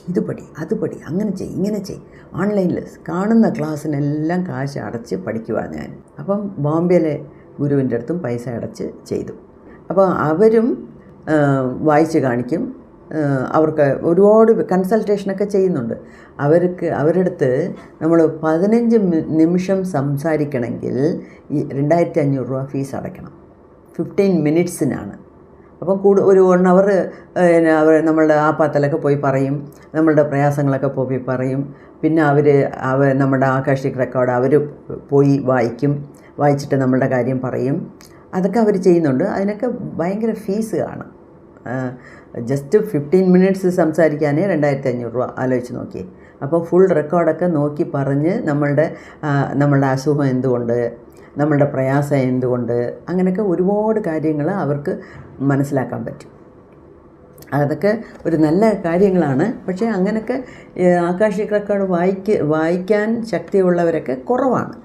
ഇത് പടി അത് പടി അങ്ങനെ ചെയ് ഇങ്ങനെ ചെയ് ഓൺലൈനിൽ കാണുന്ന ക്ലാസ്സിനെല്ലാം കാശ് അടച്ച് പഠിക്കുക ഞാൻ. അപ്പം ബോംബെയിലെ ഗുരുവിൻ്റെ അടുത്തും പൈസ അടച്ച് ചെയ്തു. അപ്പോൾ അവരും വായിച്ച് കാണിക്കും. അവർക്ക് ഒരുപാട് കൺസൾട്ടേഷനൊക്കെ ചെയ്യുന്നുണ്ട്. അവരുടെ അടുത്ത് നമ്മൾ 15 നിമിഷം സംസാരിക്കണമെങ്കിൽ ഈ 2500 രൂപ ഫീസ് അടയ്ക്കണം. 15 മിനിറ്റ്സിനാണ്. അപ്പം ഒരു 1 അവർ നമ്മളുടെ ആപാത്തലൊക്കെ പോയി പറയും, നമ്മളുടെ പ്രയാസങ്ങളൊക്കെ പോയി പറയും. പിന്നെ നമ്മുടെ ആകാശിക് റെക്കോർഡ് അവർ പോയി വായിച്ചിട്ട് നമ്മളുടെ കാര്യം പറയും. അതൊക്കെ അവർ ചെയ്യുന്നുണ്ട്. അതിനൊക്കെ ഭയങ്കര ഫീസ് കാണും. ജസ്റ്റ് 15 മിനിറ്റ്സ് സംസാരിക്കാനേ 2500 രൂപ. ആലോചിച്ച് നോക്കിയേ. അപ്പോൾ ഫുൾ റെക്കോർഡൊക്കെ നോക്കി പറഞ്ഞ് നമ്മളുടെ അസുഖം എന്തുകൊണ്ട്, നമ്മളുടെ പ്രയാസം എന്തുകൊണ്ട്, അങ്ങനെയൊക്കെ ഒരുപാട് കാര്യങ്ങൾ അവർക്ക് മനസ്സിലാക്കാൻ പറ്റും. അതൊക്കെ ഒരു നല്ല കാര്യങ്ങളാണ്. പക്ഷേ അങ്ങനെയൊക്കെ ആകാശിക് റെക്കോർഡ് വായിക്കാൻ ശക്തിയുള്ളവരൊക്കെ കുറവാണ്.